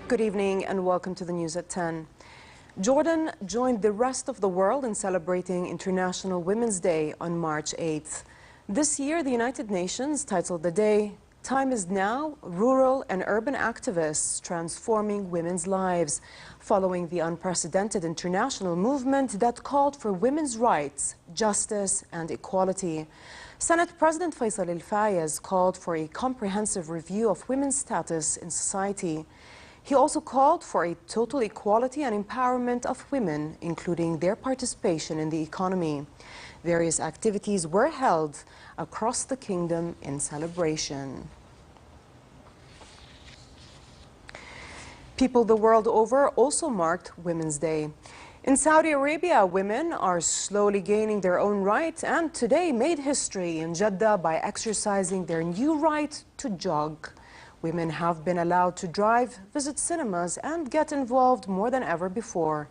Good evening and welcome to the news at 10. Jordan joined the rest of the world in celebrating International Women's Day on March 8th. This year, the United Nations titled the day, "Time is Now, Rural and Urban Activists Transforming Women's Lives," following the unprecedented international movement that called for women's rights, justice and equality. Senate President Faisal Al-Fayez called for a comprehensive review of women's status in society. He also called for a total equality and empowerment of women, including their participation in the economy. Various activities were held across the kingdom in celebration. People the world over also marked Women's Day. In Saudi Arabia, women are slowly gaining their own right and today made history in Jeddah by exercising their new right to jog. Women have been allowed to drive, visit cinemas, and get involved more than ever before.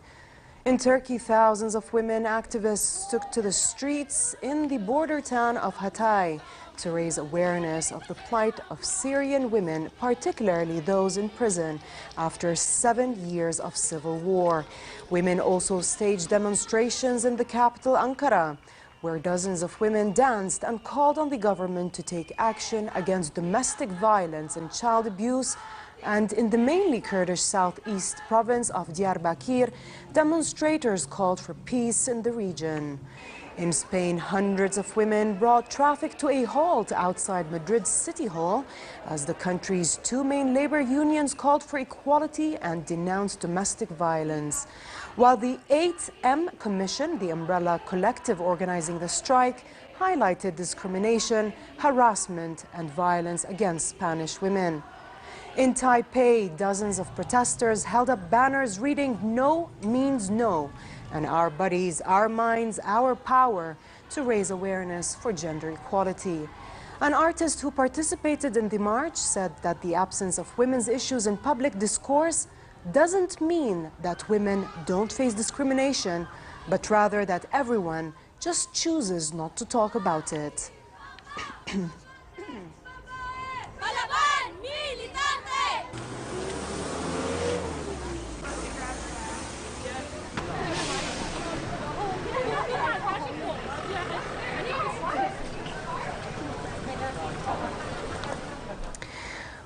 In Turkey, thousands of women activists took to the streets in the border town of Hatay to raise awareness of the plight of Syrian women, particularly those in prison after 7 years of civil war. Women also staged demonstrations in the capital, Ankara, where dozens of women danced and called on the government to take action against domestic violence and child abuse. And in the mainly Kurdish southeast province of Diyarbakir, demonstrators called for peace in the region. In Spain, hundreds of women brought traffic to a halt outside Madrid's City Hall as the country's two main labor unions called for equality and denounced domestic violence. While the 8M Commission, the umbrella collective organizing the strike, highlighted discrimination, harassment and violence against Spanish women. In Taipei, dozens of protesters held up banners reading "No means no" and "Our bodies, our minds, our power" to raise awareness for gender equality. An artist who participated in the march said that the absence of women's issues in public discourse doesn't mean that women don't face discrimination, but rather that everyone just chooses not to talk about it.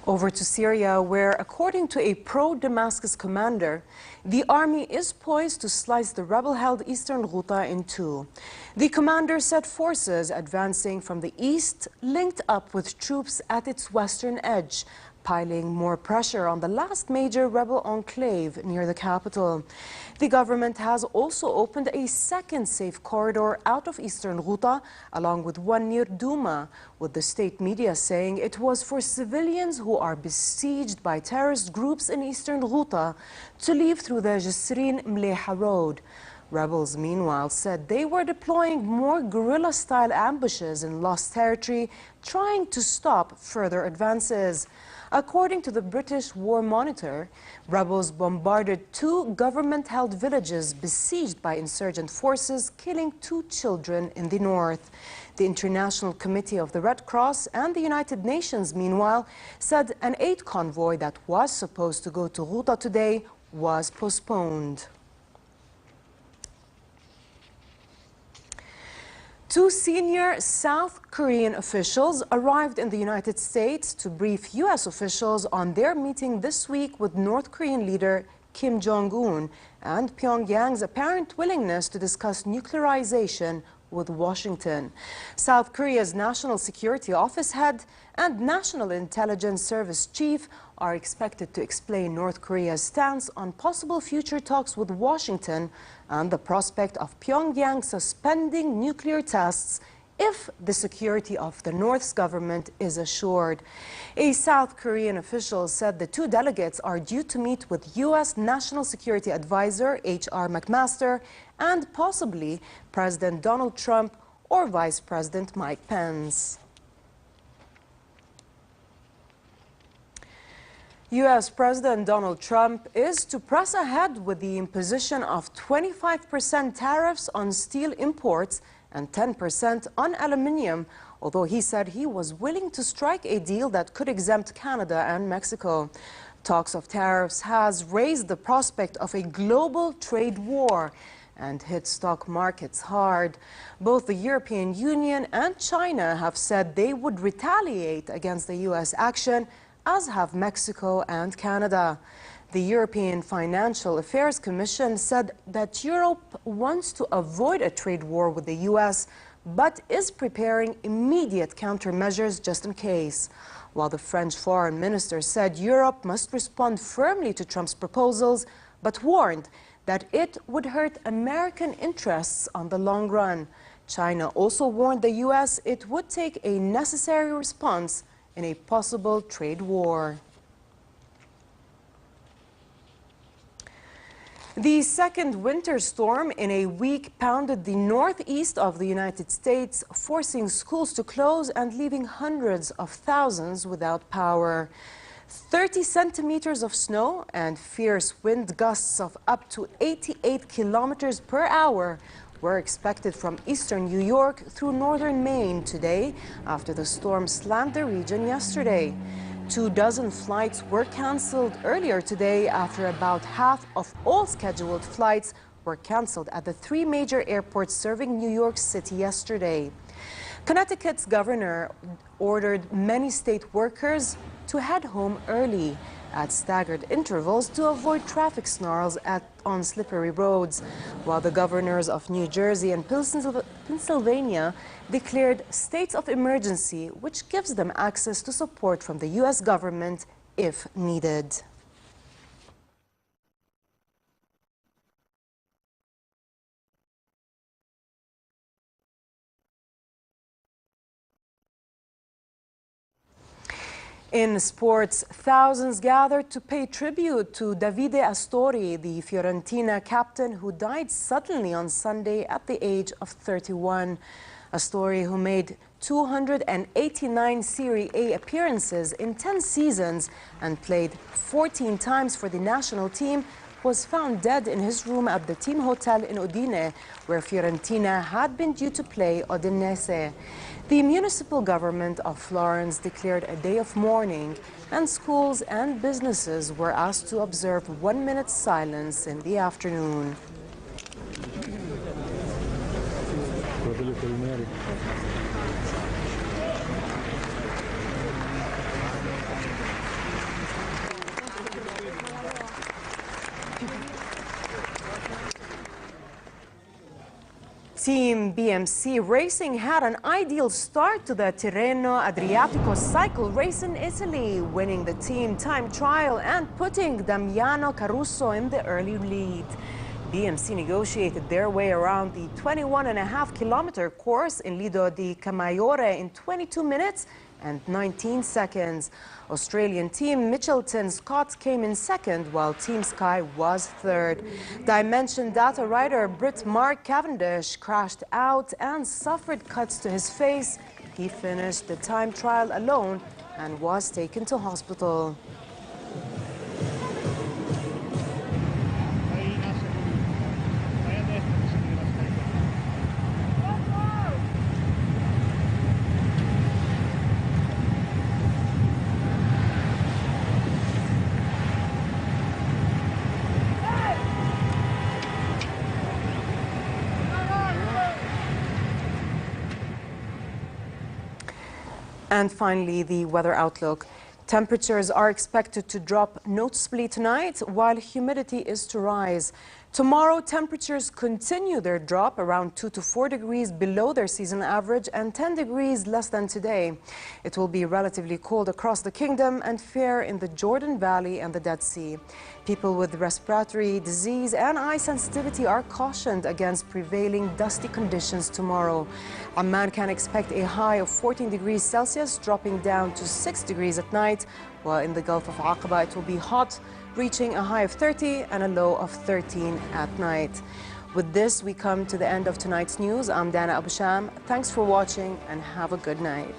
Over to Syria, where, according to a pro-Damascus commander, the army is poised to slice the rebel-held eastern Ghouta in two. The commander said forces advancing from the east linked up with troops at its western edge, piling more pressure on the last major rebel enclave near the capital. The government has also opened a second safe corridor out of eastern Ghouta, along with one near Douma, with the state media saying it was for civilians who are besieged by terrorist groups in eastern Ghouta to leave through the Jisrin Mleha road. Rebels, meanwhile, said they were deploying more guerrilla-style ambushes in lost territory, trying to stop further advances. According to the British War Monitor, rebels bombarded two government-held villages besieged by insurgent forces, killing 2 children in the north. The International Committee of the Red Cross and the United Nations, meanwhile, said an aid convoy that was supposed to go to Ghouta today was postponed. 2 senior South Korean officials arrived in the United States to brief U.S. officials on their meeting this week with North Korean leader Kim Jong-un and Pyongyang's apparent willingness to discuss nuclearization with Washington. South Korea's National Security Office head and National Intelligence Service chief are expected to explain North Korea's stance on possible future talks with Washington and the prospect of Pyongyang suspending nuclear tests if the security of the North's government is assured. A South Korean official said the 2 delegates are due to meet with U.S. National Security Advisor H.R. McMaster and possibly President Donald Trump or Vice President Mike Pence. U.S. President Donald Trump is to press ahead with the imposition of 25% tariffs on steel imports and 10% on aluminium, although he said he was willing to strike a deal that could exempt Canada and Mexico. Talks of tariffs has raised the prospect of a global trade war and hit stock markets hard. Both the European Union and China have said they would retaliate against the U.S. action, as have Mexico and Canada. The European Financial Affairs Commission said that Europe wants to avoid a trade war with the U.S., but is preparing immediate countermeasures just in case. While the French foreign minister said Europe must respond firmly to Trump's proposals, but warned that it would hurt American interests on the long run. China also warned the U.S. it would take a necessary response in a possible trade war. The second winter storm in a week pounded the northeast of the United States, forcing schools to close and leaving hundreds of thousands without power. 30 centimeters of snow and fierce wind gusts of up to 88 kilometers per hour were expected from eastern New York through northern Maine today after the storm slammed the region yesterday. 24 flights were canceled earlier today after about half of all scheduled flights were canceled at the 3 major airports serving New York City yesterday. Connecticut's governor ordered many state workers to head home early at staggered intervals to avoid traffic snarls on slippery roads, while the governors of New Jersey and Pennsylvania declared states of emergency, which gives them access to support from the U.S. government if needed. In sports, thousands gathered to pay tribute to Davide Astori, the Fiorentina captain who died suddenly on Sunday at the age of 31. Astori, who made 289 Serie A appearances in 10 seasons and played 14 times for the national team, was found dead in his room at the team hotel in Udine, where Fiorentina had been due to play Udinese. The municipal government of Florence declared a day of mourning, and schools and businesses were asked to observe 1 minute's silence in the afternoon. Team BMC Racing had an ideal start to the Tirreno Adriatico cycle race in Italy, winning the team time trial and putting Damiano Caruso in the early lead. BMC negotiated their way around the 21.5-kilometer course in Lido di Camaiore in 22 minutes and 19 seconds. Australian team Mitchelton Scott came in second, while Team Sky was third. Dimension data rider Brit Mark Cavendish crashed out and suffered cuts to his face. He finished the time trial alone and was taken to hospital. And finally, the weather outlook. Temperatures are expected to drop noticeably tonight, while humidity is to rise. Tomorrow, temperatures continue their drop around 2 to 4 degrees below their season average and 10 degrees less than today. It will be relatively cold across the kingdom and fair in the Jordan Valley and the Dead Sea. People with respiratory disease and eye sensitivity are cautioned against prevailing dusty conditions tomorrow. Amman can expect a high of 14 degrees Celsius, dropping down to 6 degrees at night, while in the Gulf of Aqaba it will be hot, reaching a high of 30 and a low of 13 at night. With this, we come to the end of tonight's news. I'm Dana Abu Sham. Thanks for watching and have a good night.